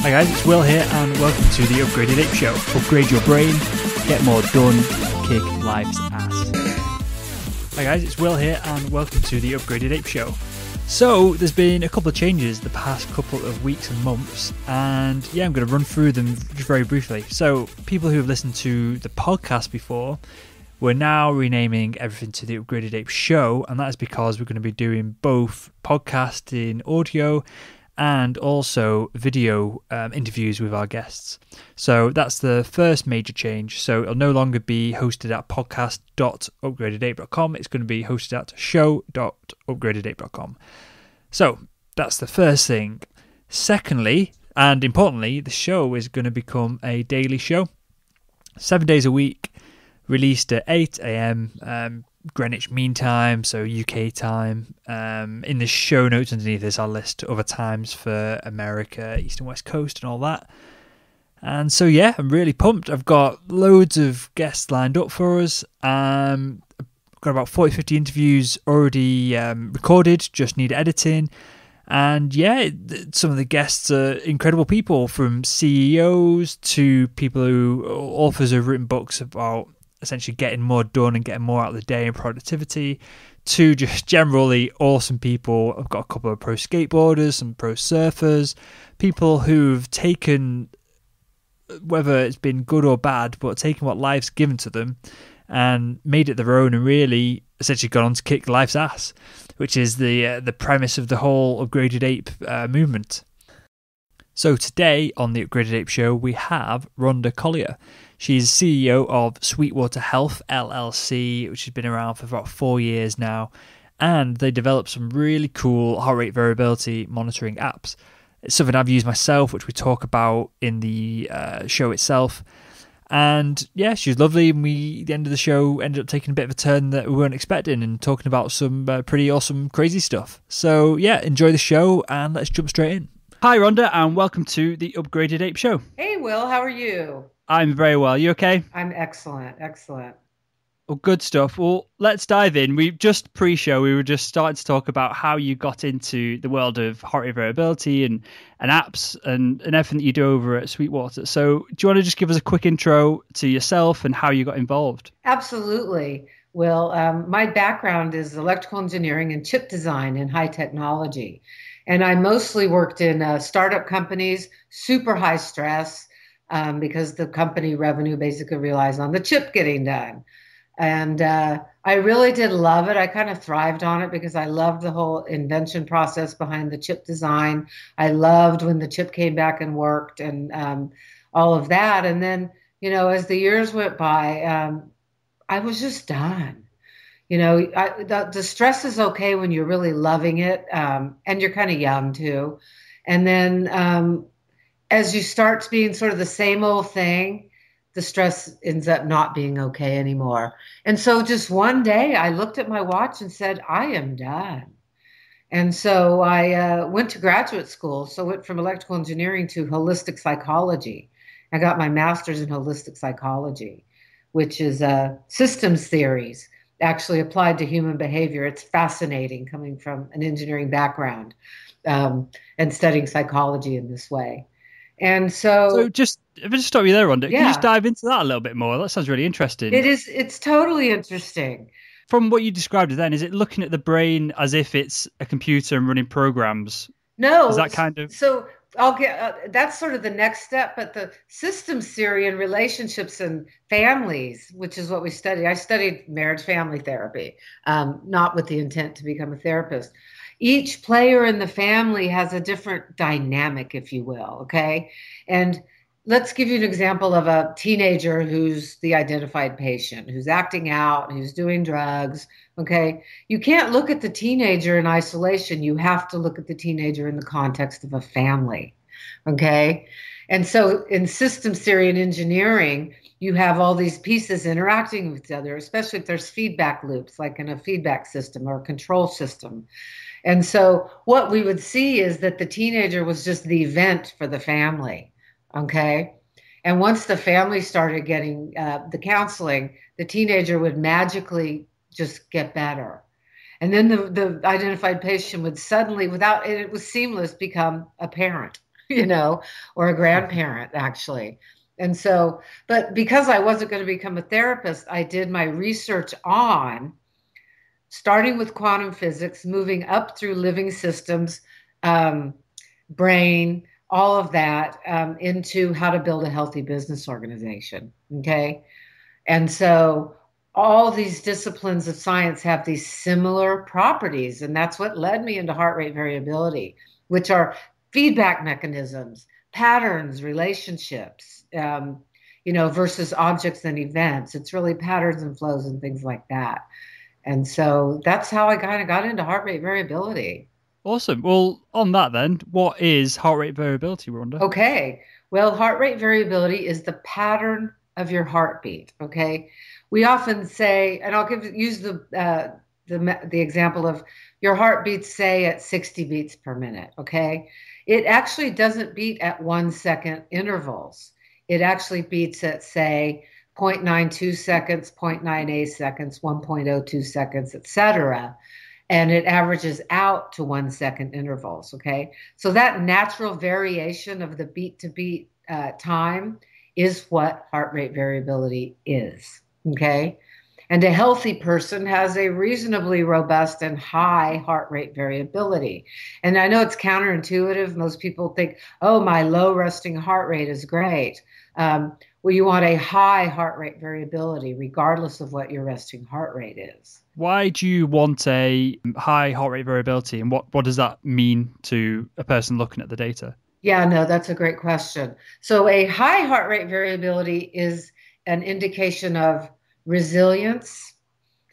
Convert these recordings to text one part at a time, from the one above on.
Hi guys, it's Will here and welcome to the Upgraded Ape Show. Upgrade your brain, get more done, kick life's ass. Hi guys, it's Will here and welcome to the Upgraded Ape Show. So, there's been a couple of changes the past couple of weeks and months, and yeah, I'm going to run through them just very briefly. So, people who have listened to the podcast before, we're now renaming everything to the Upgraded Ape Show, and that is because we're going to be doing both podcasting audio and also video interviews with our guests. So that's the first major change. So it'll no longer be hosted at podcast.upgradedape.com. It's going to be hosted at show.upgradedape.com. So that's the first thing. Secondly, and importantly, the show is going to become a daily show. 7 days a week, released at 8 a.m. Greenwich Mean Time, so UK time. In the show notes underneath this, I'll list other times for America, East and West Coast and all that. And so, yeah, I'm really pumped. I've got loads of guests lined up for us. I've got about 40-50 interviews already recorded, just need editing. And yeah, some of the guests are incredible people, from CEOs to people who, authors who have written books about essentially getting more done and getting more out of the day and productivity, to just generally awesome people. I've got a couple of pro skateboarders, some pro surfers, people who've taken, whether it's been good or bad, but taken what life's given to them and made it their own and really essentially gone on to kick life's ass, which is the premise of the whole Upgraded Ape movement. So today on the Upgraded Ape Show, we have Ronda Collier. She's CEO of Sweetwater Health, LLC, which has been around for about 4 years now. And they developed some really cool heart rate variability monitoring apps. It's something I've used myself, which we talk about in the show itself. And yeah, she was lovely. And we, at the end of the show, ended up taking a bit of a turn that we weren't expecting and talking about some pretty awesome, crazy stuff. So yeah, enjoy the show and let's jump straight in. Hi, Ronda, and welcome to the Upgraded Ape Show. Hey, Will, how are you? I'm very well. You okay? I'm excellent. Well, good stuff. Well, let's dive in. We just pre-show, we were just starting to talk about how you got into the world of heart rate variability and apps and everything that you do over at Sweetwater. So do you want to just give us a quick intro to yourself and how you got involved? Absolutely. Well, my background is electrical engineering and chip design in high technology. And I mostly worked in startup companies, super high stress, because the company revenue basically relies on the chip getting done. And I really did love it. I kind of thrived on it because I loved the whole invention process behind the chip design. I loved when the chip came back and worked and all of that. And then, you know, as the years went by, I was just done. You know, the stress is okay when you're really loving it, and you're kind of young too. And then as you start being sort of the same old thing, the stress ends up not being okay anymore. And so just one day I looked at my watch and said, I am done. And so I went to graduate school. So went from electrical engineering to holistic psychology. I got my master's in holistic psychology, which is systems theories, actually applied to human behavior. It's fascinating coming from an engineering background and studying psychology in this way. And so just, if I just stop you there, Ronda, yeah. Can you just dive into that a little bit more? That sounds really interesting. It's totally interesting. From what you described then, is it looking at the brain as if it's a computer and running programs? No. Is that kind of... So I'll get, that's sort of the next step, but the systems theory and relationships and families, which is what we study. I studied marriage family therapy, not with the intent to become a therapist. Each player in the family has a different dynamic, if you will, okay? And let's give you an example of a teenager who's the identified patient, who's acting out, who's doing drugs, okay? You can't look at the teenager in isolation. You have to look at the teenager in the context of a family, okay? And so in systems theory and engineering, you have all these pieces interacting with each other, especially if there's feedback loops, like in a feedback system or a control system. And so what we would see is that the teenager was just the event for the family, okay? And once the family started getting the counseling, the teenager would magically just get better. And then the identified patient would suddenly, without, and it was seamless, become a parent, or a grandparent actually. And so, but because I wasn't going to become a therapist, I did my research on starting with quantum physics, moving up through living systems, um, brain, all of that into how to build a healthy business organization. Okay. And so all these disciplines of science have these similar properties. And that's what led me into heart rate variability, which are feedback mechanisms, patterns, relationships, versus objects and events. It's really patterns and flows and things like that. And so that's how I kind of got into heart rate variability. Awesome. Well, on that then, what is heart rate variability, Rhonda? Okay. Well, heart rate variability is the pattern of your heartbeat. Okay. We often say, and I'll use the example of your heart beats, say, at 60 beats per minute. Okay. It actually doesn't beat at 1 second intervals. It actually beats at, say, 0.92 seconds, 0.98 seconds, 1.02 seconds, etc. And it averages out to 1 second intervals. Okay. So that natural variation of the beat to beat time is what heart rate variability is. Okay. And a healthy person has a reasonably robust and high heart rate variability. And I know it's counterintuitive. Most people think, oh, my low resting heart rate is great. Well, you want a high heart rate variability, regardless of what your resting heart rate is. Why do you want a high heart rate variability, and what does that mean to a person looking at the data? Yeah, no, that's a great question. So a high heart rate variability is an indication of resilience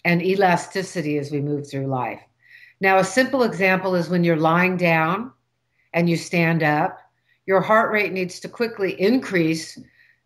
and elasticity as we move through life. Now, a simple example is when you're lying down and you stand up, your heart rate needs to quickly increase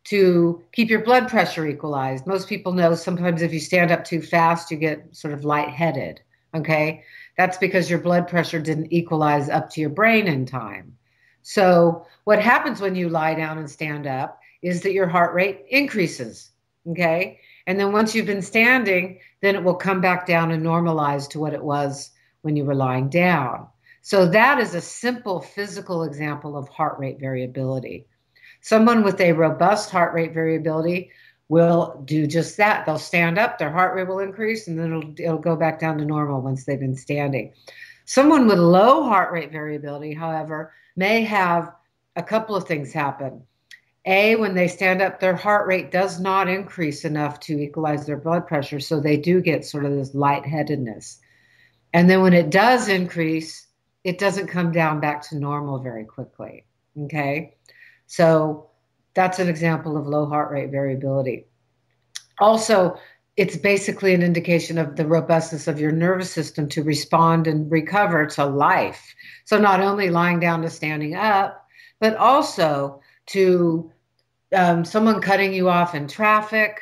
to keep your blood pressure equalized. Most people know sometimes if you stand up too fast, you get sort of lightheaded. Okay. That's because your blood pressure didn't equalize up to your brain in time. So, what happens when you lie down and stand up is that your heart rate increases. Okay. And then once you've been standing, then it will come back down and normalize to what it was when you were lying down. So, that is a simple physical example of heart rate variability. Someone with a robust heart rate variability will do just that. They'll stand up, their heart rate will increase, and then it'll go back down to normal once they've been standing. Someone with low heart rate variability, however, may have a couple of things happen. A, when they stand up, their heart rate does not increase enough to equalize their blood pressure, so they do get sort of this lightheadedness. And then when it does increase, it doesn't come down back to normal very quickly. Okay. So that's an example of low heart rate variability. Also, it's basically an indication of the robustness of your nervous system to respond and recover to life. So not only lying down to standing up, but also to someone cutting you off in traffic.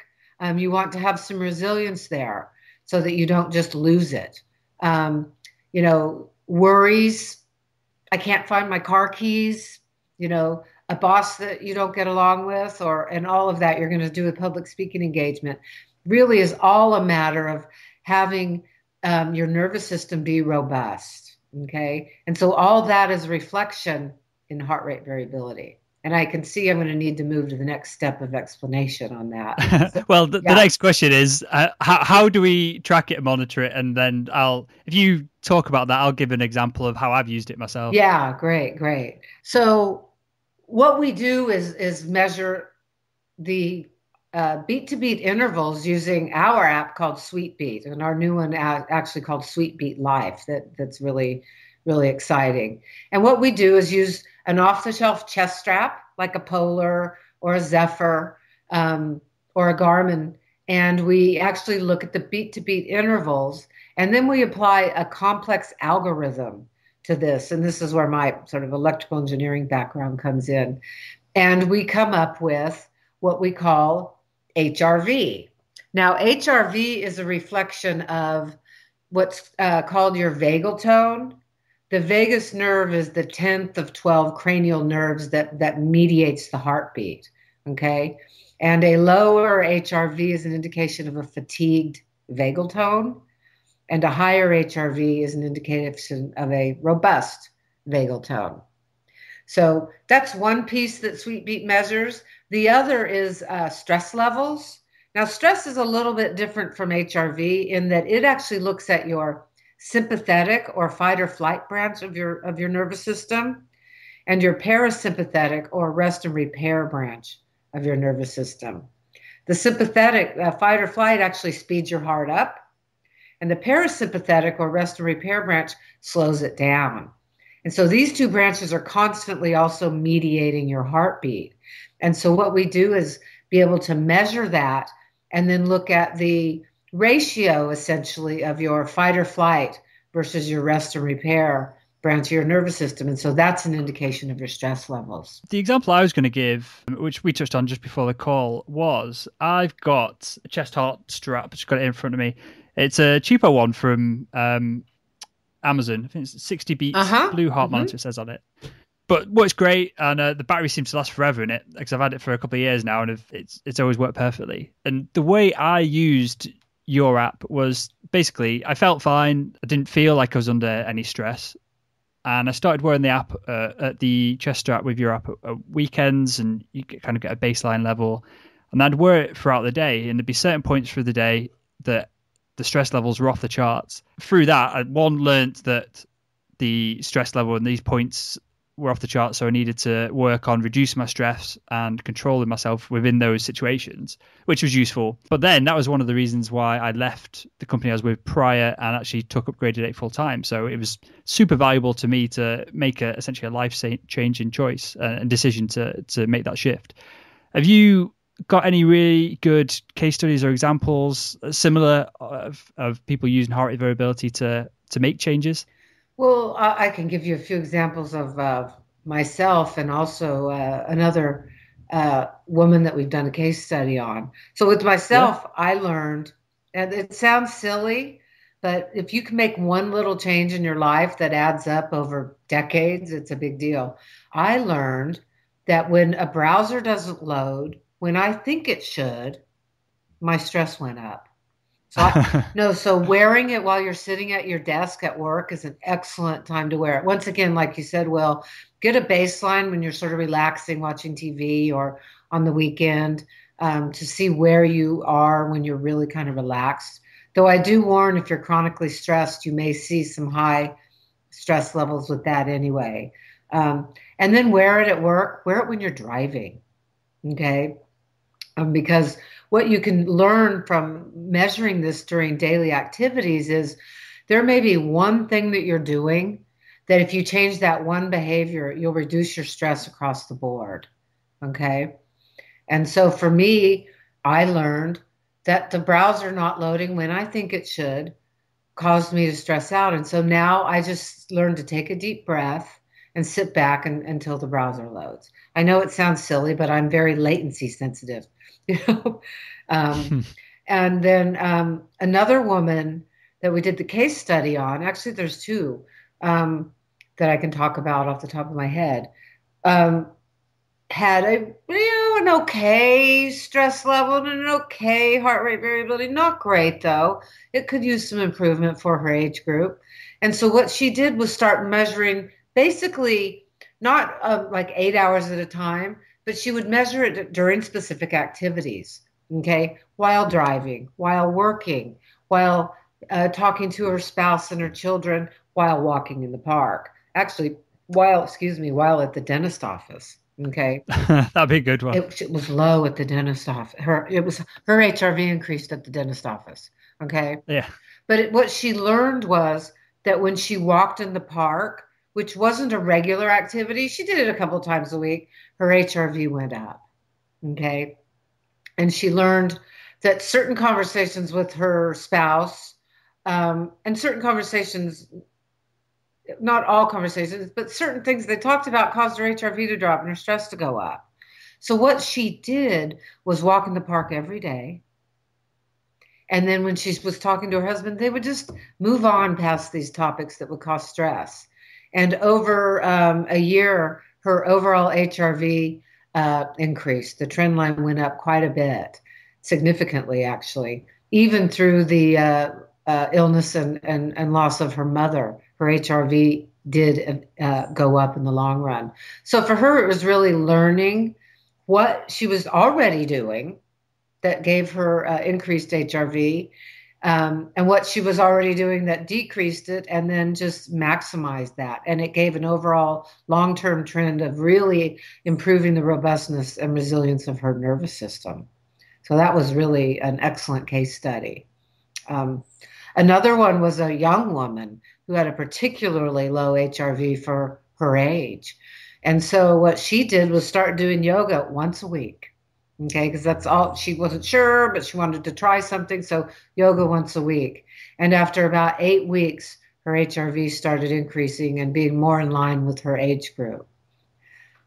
You want to have some resilience there so that you don't just lose it. Worries. I can't find my car keys, a boss that you don't get along with, and all of that you're going to do a public speaking engagement really is all a matter of having your nervous system be robust. Okay. And so all that is a reflection in heart rate variability. And I can see I'm going to need to move to the next step of explanation on that. So, Well, the next question is how do we track it and monitor it? And then if you talk about that, I'll give an example of how I've used it myself. Yeah, great. So what we do is measure the beat to beat intervals using our app called SweetBeat, and our new one actually called SweetBeat Life. That's really, really exciting. And what we do is use an off-the-shelf chest strap like a Polar or a Zephyr or a Garmin, and we actually look at the beat to beat intervals, and then we apply a complex algorithm to this. And this is where my sort of electrical engineering background comes in. And we come up with what we call HRV. Now, HRV is a reflection of what's called your vagal tone. The vagus nerve is the 10th of 12 cranial nerves that mediates the heartbeat. Okay. And a lower HRV is an indication of a fatigued vagal tone. And a higher HRV is an indication of a robust vagal tone. So that's one piece that Sweet Beet measures. The other is stress levels. Now, stress is a little bit different from HRV in that it actually looks at your sympathetic or fight or flight branch of your nervous system and your parasympathetic or rest and repair branch of your nervous system. The sympathetic fight or flight actually speeds your heart up, and the parasympathetic or rest and repair branch slows it down. And so these two branches are constantly also mediating your heartbeat. And so what we do is be able to measure that and then look at the ratio essentially of your fight or flight versus your rest and repair branch of your nervous system. And so that's an indication of your stress levels. The example I was going to give, which we touched on just before the call, was I've got a chest heart strap. Just got it in front of me. It's a cheaper one from Amazon. I think it's 60 beats blue heart monitor, it says on it. But works great, and the battery seems to last forever in it, because I've had it for a couple of years now, and it's always worked perfectly. And the way I used your app was basically, I felt fine. I didn't feel like I was under any stress. And I started wearing the app at the chest strap with your app at weekends, and you kind of get a baseline level. And I'd wear it throughout the day, and there'd be certain points through the day that the stress levels were off the charts. Through that, I learned that the stress level and these points were off the charts, so I needed to work on reducing my stress and controlling myself within those situations, which was useful. But then that was one of the reasons why I left the company I was with prior and actually took Upgraded Ape full time. So it was super valuable to me to make essentially a life-changing choice and decision to make that shift. Have you got any really good case studies or examples similar of people using heart rate variability to make changes? Well, I can give you a few examples of myself and also another woman that we've done a case study on. So with myself, I learned, and it sounds silly, but if you can make one little change in your life that adds up over decades, it's a big deal. I learned that when a browser doesn't load, when I think it should, my stress went up. So wearing it while you're sitting at your desk at work is an excellent time to wear it. Once again, like you said, Will, get a baseline when you're sort of relaxing, watching TV or on the weekend to see where you are when you're really kind of relaxed. Though I do warn, if you're chronically stressed, you may see some high stress levels with that anyway. And then wear it at work. Wear it when you're driving, okay? Because what you can learn from measuring this during daily activities is there may be one thing that you're doing that if you change that one behavior, you'll reduce your stress across the board. Okay. And so for me, I learned that the browser not loading when I think it should caused me to stress out. And so now I just learned to take a deep breath and sit back until the browser loads. I know it sounds silly, but I'm very latency sensitive. You know, and then another woman that we did the case study on, actually there's two that I can talk about off the top of my head, had an okay stress level and an okay heart rate variability, not great though. It could use some improvement for her age group. And so what she did was start measuring basically not like 8 hours at a time, but she would measure it during specific activities, okay? While driving, while working, while talking to her spouse and her children, while walking in the park. Actually, while at the dentist office, okay? That'd be a good one. It was low at the dentist office. Her HRV increased at the dentist office, okay? Yeah. But what she learned was that when she walked in the park, which wasn't a regular activity, she did it a couple times a week, her HRV went up, okay? And she learned that certain conversations with her spouse and certain conversations, not all conversations, but certain things they talked about caused her HRV to drop and her stress to go up. So what she did was walk in the park every day. And then when she was talking to her husband, they would just move on past these topics that would cause stress. And over a year, her overall HRV increased. The trend line went up quite a bit, significantly, actually. Even through the illness and loss of her mother, her HRV did go up in the long run. So for her, it was really learning what she was already doing that gave her increased HRV, and what she was already doing that decreased it, and then just maximized that. And it gave an overall long-term trend of really improving the robustness and resilience of her nervous system. So that was really an excellent case study. Um, Another one was a young woman who had a particularly low HRV for her age. And so what she did was start doing yoga once a week. Okay, because that's all she wasn't sure, but she wanted to try something. So yoga once a week. And after about 8 weeks, her HRV started increasing and being more in line with her age group.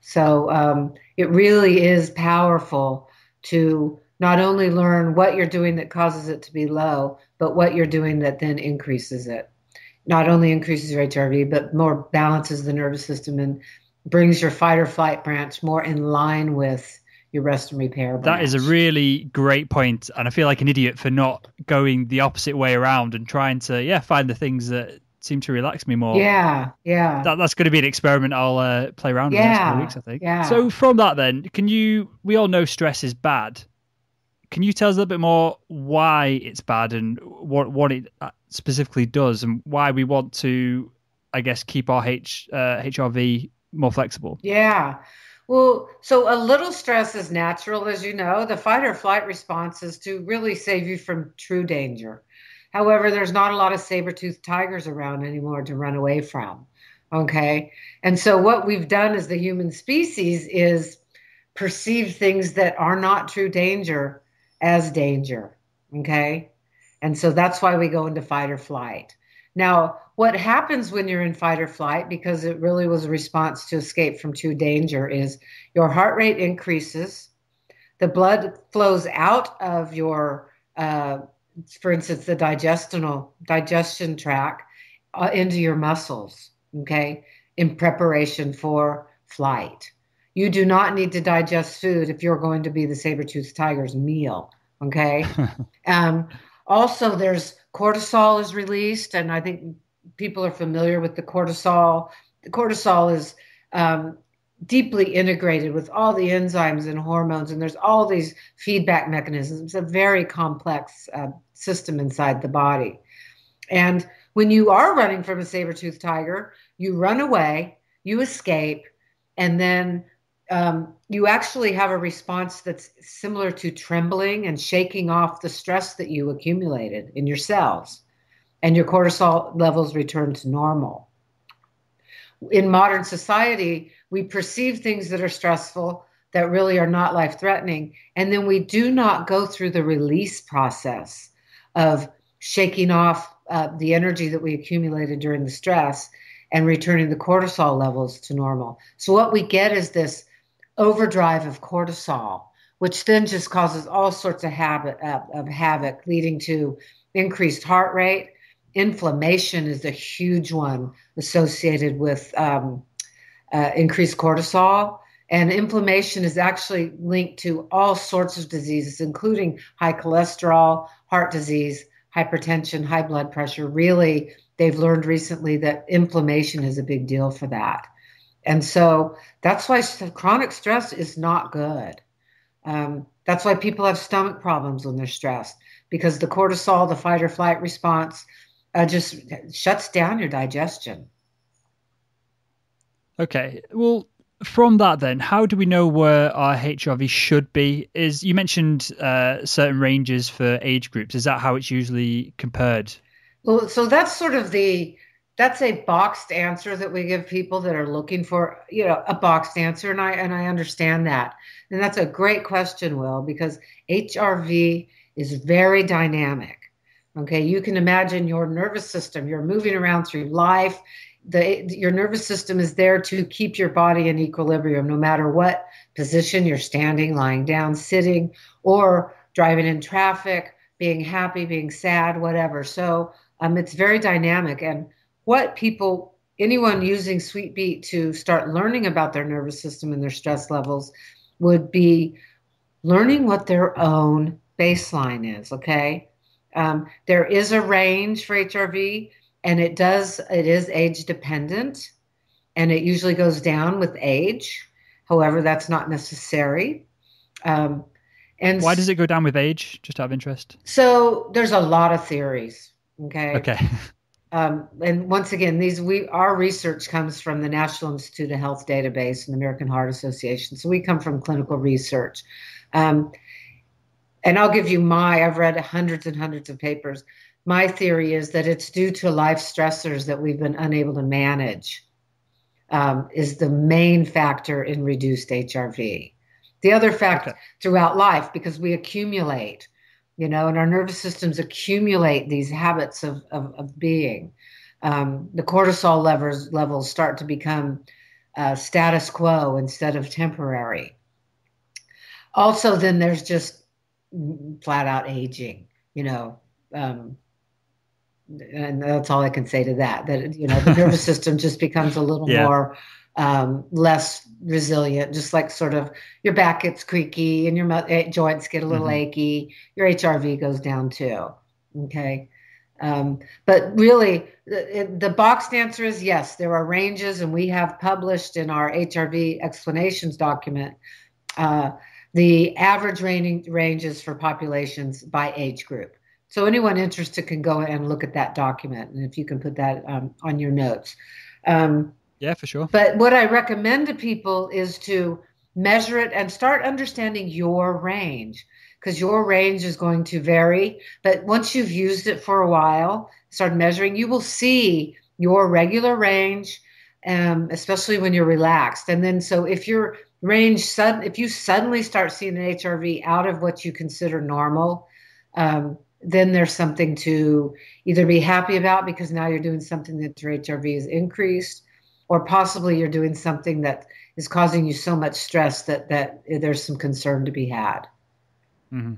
So it really is powerful to not only learn what you're doing that causes it to be low, but what you're doing that then increases it. Not only increases your HRV, but more balances the nervous system and brings your fight or flight branch more in line with your rest and repair branch. That is a really great point, and I feel like an idiot for not going the opposite way around and trying to find the things that seem to relax me more. Yeah. That's going to be an experiment I'll play around with the next couple of weeks, I think. Yeah. So from that then, we all know stress is bad. Can you tell us a little bit more why it's bad and what it specifically does and why we want to, I guess, keep our HRV more flexible? Yeah. Well, so a little stress is natural, as you know. The fight or flight response is to really save you from true danger. However, there's not a lot of saber-toothed tigers around anymore to run away from. Okay. And so what we've done as the human species is perceive things that are not true danger as danger. Okay. And so that's why we go into fight or flight. Now, what happens when you're in fight or flight, because it really was a response to escape from true danger, is your heart rate increases, the blood flows out of your, for instance, the digestion tract into your muscles, okay, in preparation for flight. You do not need to digest food if you're going to be the saber-toothed tiger's meal, okay? Also, there's cortisol is released, and I think people are familiar with the cortisol. The cortisol is deeply integrated with all the enzymes and hormones, and there's all these feedback mechanisms. It's a very complex system inside the body. And when you are running from a saber-toothed tiger, you run away, you escape, and then you actually have a response that's similar to trembling and shaking off the stress that you accumulated in your cells, and your cortisol levels return to normal. In modern society, we perceive things that are stressful that really are not life-threatening, and then we do not go through the release process of shaking off the energy that we accumulated during the stress and returning the cortisol levels to normal. So what we get is this overdrive of cortisol, which then just causes all sorts of havoc, leading to increased heart rate. Inflammation is a huge one associated with increased cortisol. And inflammation is actually linked to all sorts of diseases, including high cholesterol, heart disease, hypertension, high blood pressure. Really, they've learned recently that inflammation is a big deal for that. And so that's why chronic stress is not good. That's why people have stomach problems when they're stressed, because the cortisol, the fight or flight response, just shuts down your digestion. Okay. Well, from that then, how do we know where our HRV should be? You mentioned certain ranges for age groups. Is that how it's usually compared? Well, so that's sort of that's a boxed answer that we give people that are looking for, a boxed answer. And I understand that. And that's a great question, Will, because HRV is very dynamic. Okay. You can imagine your nervous system. You're moving around through life. Your nervous system is there to keep your body in equilibrium, no matter what position you're standing, lying down, sitting, or driving in traffic, being happy, being sad, whatever. So it's very dynamic. And anyone using Sweet Beat to start learning about their nervous system and their stress levels would be learning what their own baseline is, okay? There is a range for HRV. and it is age dependent, and it usually goes down with age. However, that's not necessary. Um, and Why does it go down with age? Just out of interest. so there's a lot of theories. Okay. Okay. And once again, our research comes from the National Institute of Health database and the American Heart Association. So we come from clinical research. Um, and I'll give you I've read hundreds and hundreds of papers. My theory is that it's due to life stressors that we've been unable to manage, is the main factor in reduced HRV. The other fact throughout life, because we accumulate, and our nervous systems accumulate these habits of being. The cortisol levels start to become status quo instead of temporary. Also, then there's just flat out aging, and that's all I can say to that. That the nervous system just becomes a little more less resilient, just like sort of your back gets creaky and your joints get a little achy. Your HRV goes down too. Okay. But really, the boxed answer is yes, there are ranges, and we have published in our HRV explanations document the average ranges for populations by age group. So anyone interested can go and look at that document, and if you can put that on your notes. Yeah, for sure. But what I recommend to people is to measure it and start understanding your range, because your range is going to vary. But once you've used it for a while, start measuring, you will see your regular range, especially when you're relaxed. And then so if your range, if you suddenly start seeing an HRV out of what you consider normal, then there's something to either be happy about, because now you're doing something that your HRV is increased, or possibly you're doing something that is causing you so much stress that there's some concern to be had. Mm-hmm.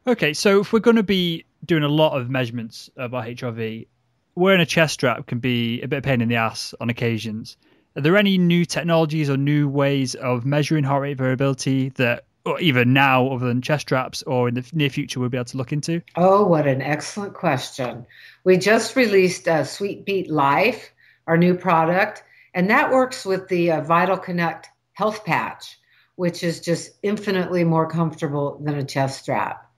Okay, so if we're going to be doing a lot of measurements of our HRV, wearing a chest strap can be a bit of a pain in the ass on occasions. Are there any new technologies or new ways of measuring heart rate variability that, or either now other than chest straps, or in the near future we'll be able to look into? Oh, what an excellent question. We just released Sweetbeat Life, our new product, and that works with the Vital Connect health patch, which is just infinitely more comfortable than a chest strap.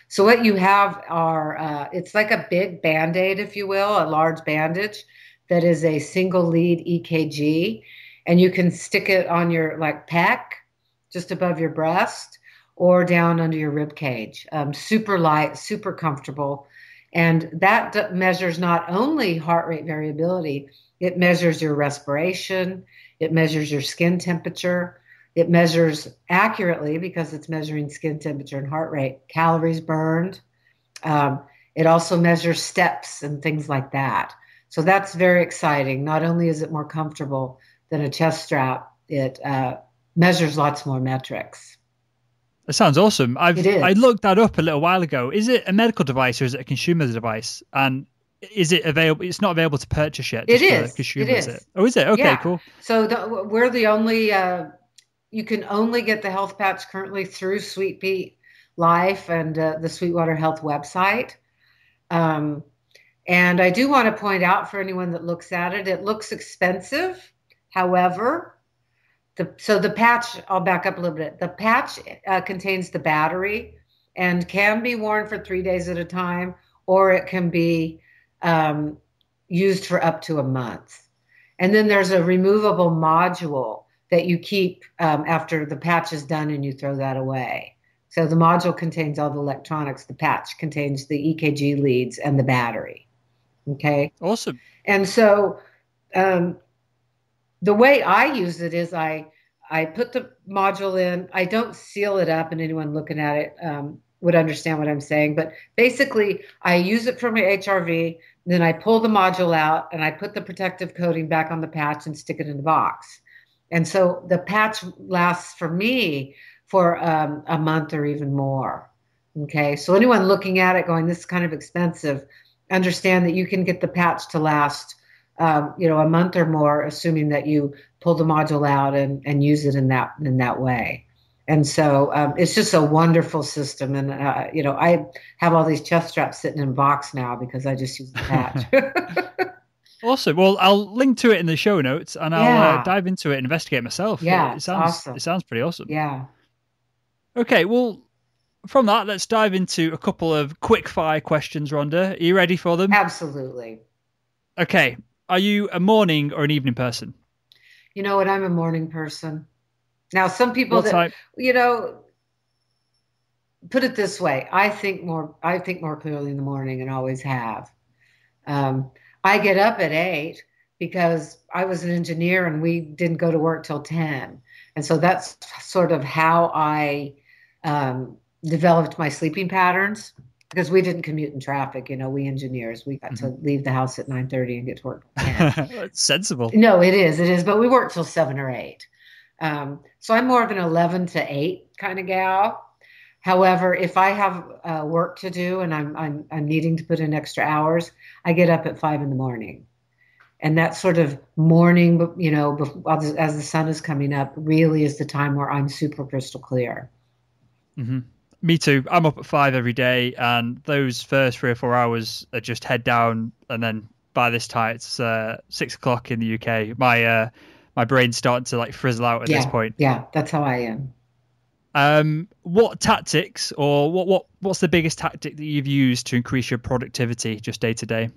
So what you have are, it's like a big Band-Aid, if you will, a large bandage that is a single lead EKG, and you can stick it on your pec, just above your breast, or down under your rib cage. Super light, super comfortable. And that measures not only heart rate variability, it measures your respiration, it measures your skin temperature, it measures accurately, because it's measuring skin temperature and heart rate, calories burned. It also measures steps and things like that. So that's very exciting. Not only is it more comfortable than a chest strap, it measures lots more metrics. That sounds awesome. I looked that up a little while ago. Is it a medical device or is it a consumer device? And is it available? It's not available to purchase yet. It is. Consumers, is it? Oh, is it? Okay, yeah. Cool. So we're the only. You can only get the health patch currently through Sweetbeat Life and the Sweetwater Health website. And I do want to point out for anyone that looks at it, it looks expensive. However, the patch, I'll back up a little bit. The patch contains the battery and can be worn for 3 days at a time, or it can be used for up to a month. And then there's a removable module that you keep after the patch is done, and you throw that away. So the module contains all the electronics. The patch contains the EKG leads and the battery. Okay. Awesome. And so the way I use it is I put the module in. I don't seal it up, and anyone looking at it would understand what I'm saying. But basically, I use it for my HRV. Then I pull the module out, and I put the protective coating back on the patch and stick it in the box. And so the patch lasts for me for a month or even more. Okay. So anyone looking at it going, this is kind of expensive, understand that you can get the patch to last a month or more, assuming that you pull the module out and use it in that way. And so it's just a wonderful system. And, I have all these chest straps sitting in a box now because I just use the patch. Awesome. Well, I'll link to it in the show notes, and I'll Yeah. dive into it and investigate myself. Yeah. It It's sounds awesome. it sounds pretty awesome. Yeah. Okay, well, from that, let's dive into a couple of quick-fire questions, Rhonda. Are you ready for them? Absolutely. Okay. Are you a morning or an evening person? You know what? I'm a morning person. Now, some people What that, time? put it this way, I think more clearly in the morning and always have. Um, I get up at 8 because I was an engineer and we didn't go to work till 10. And so that's sort of how I developed my sleeping patterns because we didn't commute in traffic. We engineers, we got to leave the house at 9:30 and get to work at 10. That's sensible. No, it is, but we work till 7 or 8. So I'm more of an 11 to 8 kind of gal. However, if I have work to do and I'm needing to put in extra hours, I get up at 5 in the morning, and that sort of morning, as the sun is coming up, really is the time where I'm super crystal clear. Mm-hmm. Me too. I'm up at 5 every day, and those first 3 or 4 hours are just head down, and then by this time it's 6 o'clock in the UK. My brain's starting to like frizzle out at this point. Yeah, that's how I am. What tactics or what's the biggest tactic that you've used to increase your productivity just day to day?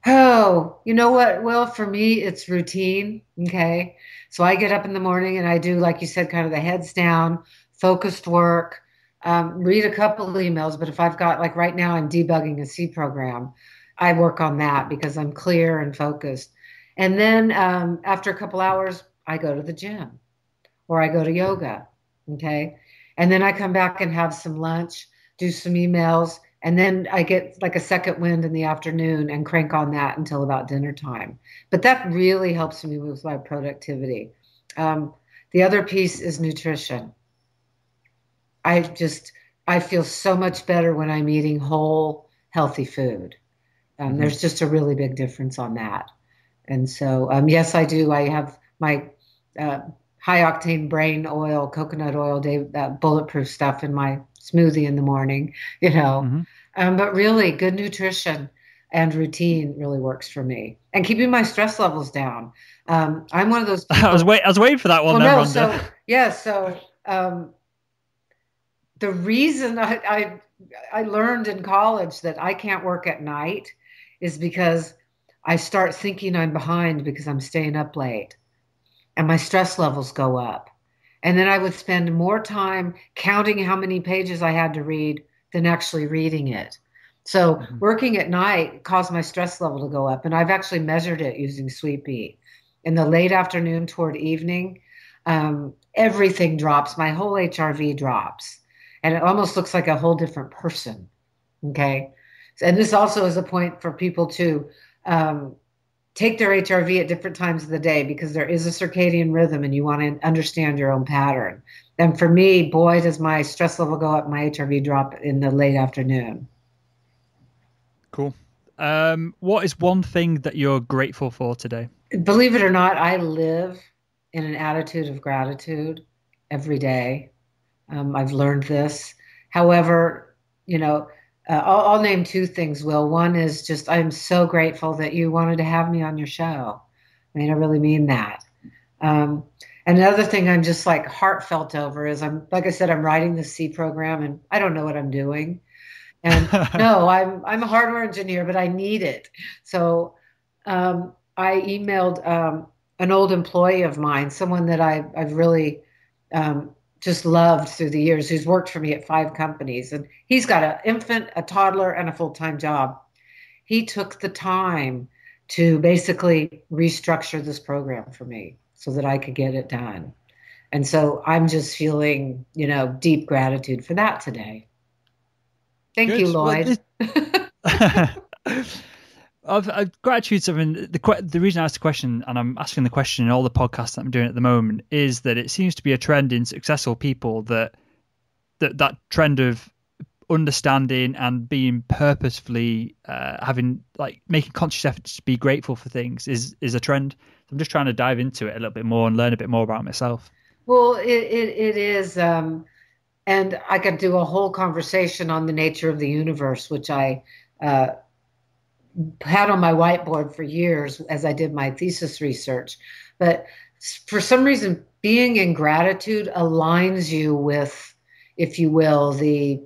Oh, you know what? Well, for me, it's routine. Okay. So I get up in the morning and I do, like you said, kind of the heads down, focused work, read a couple of emails. But if I've got, like right now, I'm debugging a C program, I work on that because I'm clear and focused. And then after a couple hours, I go to the gym or I go to yoga. Okay. And then I come back and have some lunch, do some emails, and then I get like a second wind in the afternoon and crank on that until about dinner time. But that really helps me with my productivity. The other piece is nutrition. I feel so much better when I'm eating whole, healthy food. There's just a really big difference on that. And so, yes, I do. I have my high octane brain oil, coconut oil, bulletproof stuff in my smoothie in the morning, but really good nutrition and routine really works for me, and keeping my stress levels down. I'm one of those people. I was waiting for that one. Well, then, no, Rhonda. so the reason I learned in college that I can't work at night is because I start thinking I'm behind because I'm staying up late, and my stress levels go up. And then I would spend more time counting how many pages I had to read than actually reading it. So working at night caused my stress level to go up. And I've actually measured it using Sweet Bee. In the late afternoon toward evening, everything drops. My whole HRV drops. And it almost looks like a whole different person. Okay. And this also is a point for people to take their HRV at different times of the day, because there is a circadian rhythm and you want to understand your own pattern. And for me, boy, does my stress level go up, my HRV drop in the late afternoon. Cool. What is one thing that you're grateful for today? Believe it or not, I live in an attitude of gratitude every day. I've learned this. However, I'll name two things, Will. One is just I'm so grateful that you wanted to have me on your show. I mean, I really mean that. And another thing I'm just like heartfelt over is like I said, I'm writing the C program and I don't know what I'm doing. And no, I'm a hardware engineer, but I need it. So I emailed an old employee of mine, someone that I've really just loved through the years, who's worked for me at 5 companies. And he's got an infant, a toddler, and a full-time job. He took the time to basically restructure this program for me so that I could get it done. And so I'm just feeling, deep gratitude for that today. Thank Good. you, Lloyd. Gratitude. Something. The reason I asked the question, and I'm asking the question in all the podcasts that I'm doing at the moment, is that it seems to be a trend in successful people that trend of understanding and being purposefully making conscious efforts to be grateful for things is a trend. I'm just trying to dive into it a little bit more and learn a bit more about myself. Well, it is, and I could do a whole conversation on the nature of the universe, which I uh, had on my whiteboard for years as I did my thesis research. But for some reason, being in gratitude aligns you with, if you will, the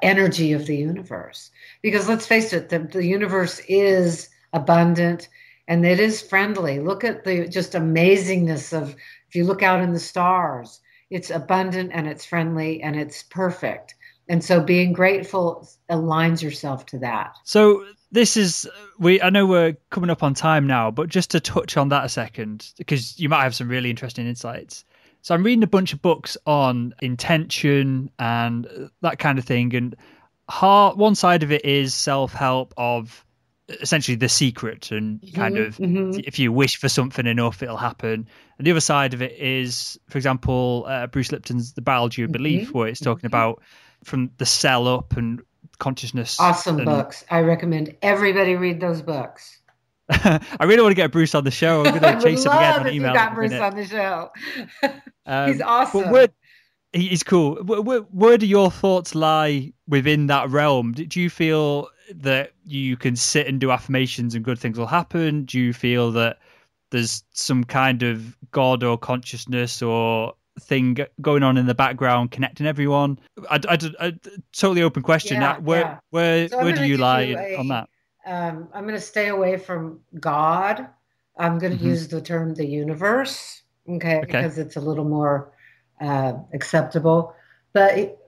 energy of the universe. Because let's face it, the universe is abundant and it is friendly. Look at the just amazingness of, if you look out in the stars, it's abundant and it's friendly and it's perfect. And so being grateful aligns yourself to that. So this is I know we're coming up on time now, but just to touch on that a second, because you might have some really interesting insights. So I'm reading a bunch of books on intention and that kind of thing, and one side of it is self-help of essentially The Secret and kind of if you wish for something enough, it'll happen. And the other side of it is, for example, Bruce Lipton's The Biology of Belief, where it's talking about from the cell up and consciousness. Awesome books. I recommend everybody read those books. I really want to get Bruce on the show. I'm going to chase him again on email. You got Bruce on the show. He's awesome. But he's cool. Where do your thoughts lie within that realm? Do you feel that you can sit and do affirmations and good things will happen? Do you feel that there's some kind of God or consciousness or thing going on in the background connecting everyone? I totally open question. Where do you lie on that? I'm going to stay away from God. I'm going to use the term the universe, okay, because it's a little more acceptable. But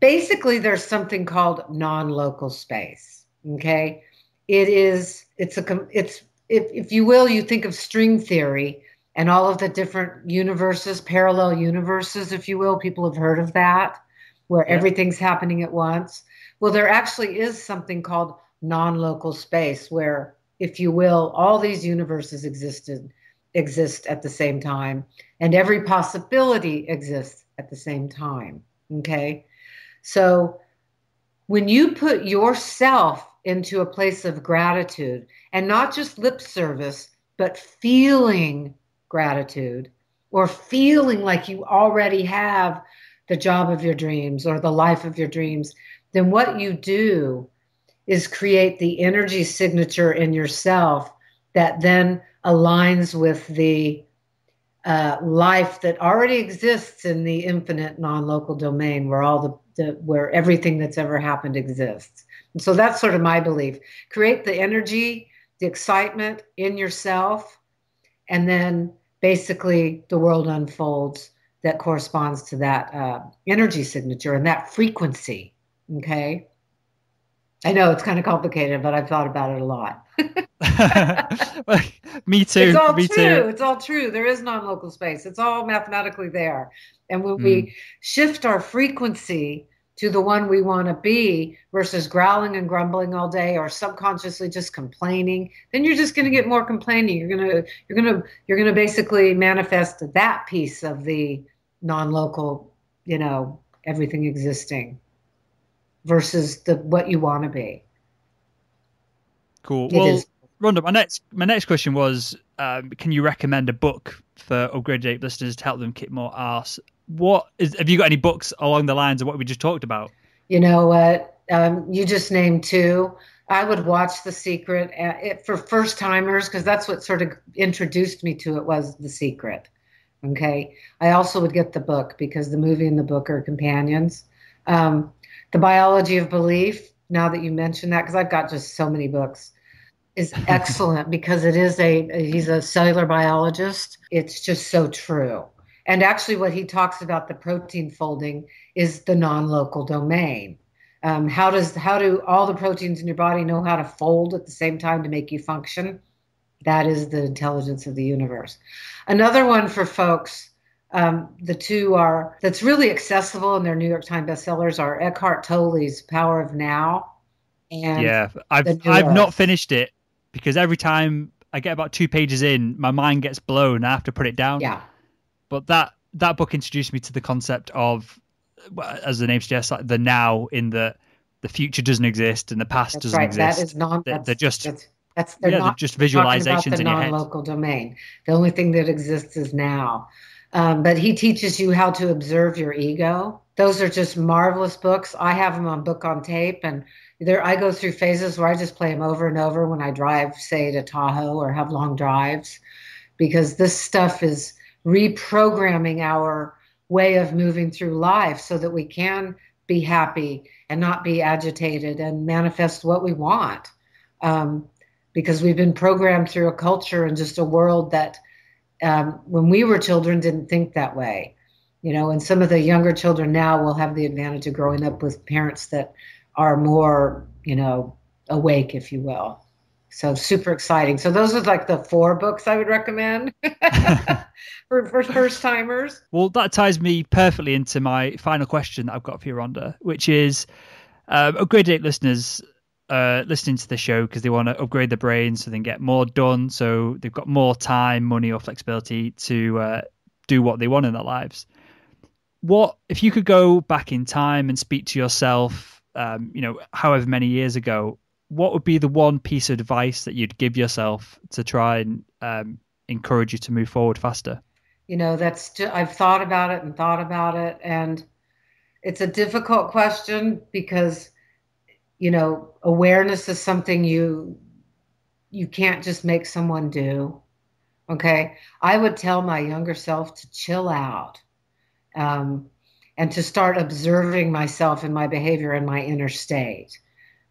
basically, there's something called non-local space. Okay, it's if you will, you think of string theory and all of the different universes, parallel universes, if you will. People have heard of that, where everything's happening at once. Well, there actually is something called non-local space, where, if you will, all these universes exist at the same time, and every possibility exists at the same time. Okay, so when you put yourself into a place of gratitude, and not just lip service, but feeling gratitude, or feeling like you already have the job of your dreams or the life of your dreams, then what you do is create the energy signature in yourself that then aligns with the life that already exists in the infinite non-local domain, where where everything that's ever happened exists. And so that's sort of my belief. Create the energy, the excitement in yourself, and then basically the world unfolds that corresponds to that energy signature and that frequency. Okay. I know it's kind of complicated, but I've thought about it a lot. Me too. It's all true. Too. It's all true. There is non-local space. It's all mathematically there. And when we shift our frequency to the one we want to be, versus growling and grumbling all day or subconsciously just complaining, then you're just going to get more complaining. You're going to basically manifest that piece of the non-local, everything existing, versus what you want to be. Cool. Well, Ronda, my next question was, can you recommend a book for Upgraded Ape listeners to help them kick more arse? Have you got any books along the lines of what we just talked about? You know what? You just named two. I would watch The Secret for first timers, because that's what sort of introduced me to it, was The Secret. Okay. I also would get the book, because the movie and the book are companions. The Biology of Belief, now that you mention that, because I've got just so many books, is excellent because he's a cellular biologist. It's just so true. And actually what he talks about, the protein folding, is the non-local domain. How do all the proteins in your body know how to fold at the same time to make you function? That is the intelligence of the universe. Another one for folks, the two that's really accessible, and they're New York Times bestsellers, are Eckhart Tolle's Power of Now. And I've not finished it, because every time I get about 2 pages in, my mind gets blown. I have to put it down. Yeah. But that book introduced me to the concept of, as the name suggests, like the now, in the future doesn't exist and the past doesn't exist. That is they're just just visualizations in your head. Non-local domain. The only thing that exists is now. But he teaches you how to observe your ego. Those are just marvelous books. I have them on book on tape, and there I go through phases where I just play them over and over when I drive, say, to Tahoe or have long drives, because this stuff is reprogramming our way of moving through life so that we can be happy and not be agitated and manifest what we want. Um, because we've been programmed through a culture and just a world that when we were children didn't think that way. And some of the younger children now will have the advantage of growing up with parents that are more, awake, if you will. So super exciting. So those are like the 4 books I would recommend for first timers. Well, that ties me perfectly into my final question that I've got for you, Rhonda, which is Upgraded Ape listeners listening to the show because they want to upgrade their brains so they can get more done. So they've got more time, money, or flexibility to do what they want in their lives. What if you could go back in time and speak to yourself, however many years ago? What would be the one piece of advice that you'd give yourself to try and encourage you to move forward faster? I've thought about it and thought about it, and it's a difficult question because, awareness is something you can't just make someone do. Okay. I would tell my younger self to chill out, and to start observing myself and my behavior and my inner state.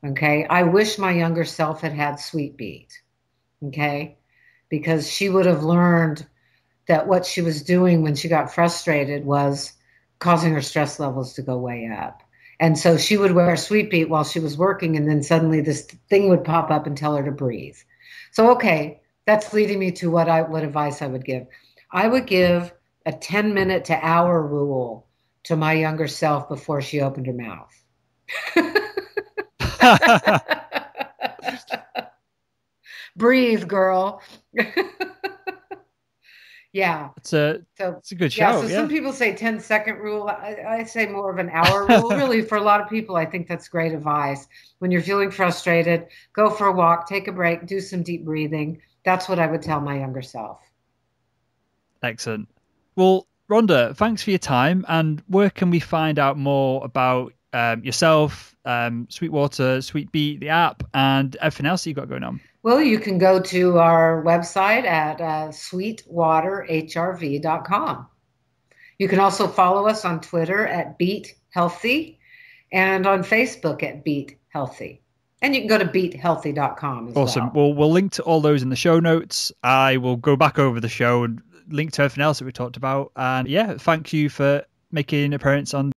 Okay. I wish my younger self had had Sweet Beat. Okay. Because she would have learned that what she was doing when she got frustrated was causing her stress levels to go way up. And so she would wear Sweet Beat while she was working, and then suddenly this thing would pop up and tell her to breathe. So, okay, that's leading me to what advice I would give. I would give a 10-minute to hour rule to my younger self before she opened her mouth. Breathe, girl. Yeah. It's a good show. So some people say 10-second rule. I say more of an hour rule. Really, for a lot of people, I think that's great advice. When you're feeling frustrated, go for a walk, take a break, do some deep breathing. That's what I would tell my younger self. Excellent. Well, Rhonda, thanks for your time. And where can we find out more about yourself, Sweetwater, Sweet Beat, the app, and everything else that you've got going on? Well, you can go to our website at sweetwaterhrv.com. You can also follow us on Twitter at Beat Healthy and on Facebook at Beat Healthy. And you can go to beathealthy.com as well. Awesome. Well, we'll link to all those in the show notes. I will go back over the show and link to everything else that we talked about. And yeah, thank you for making an appearance on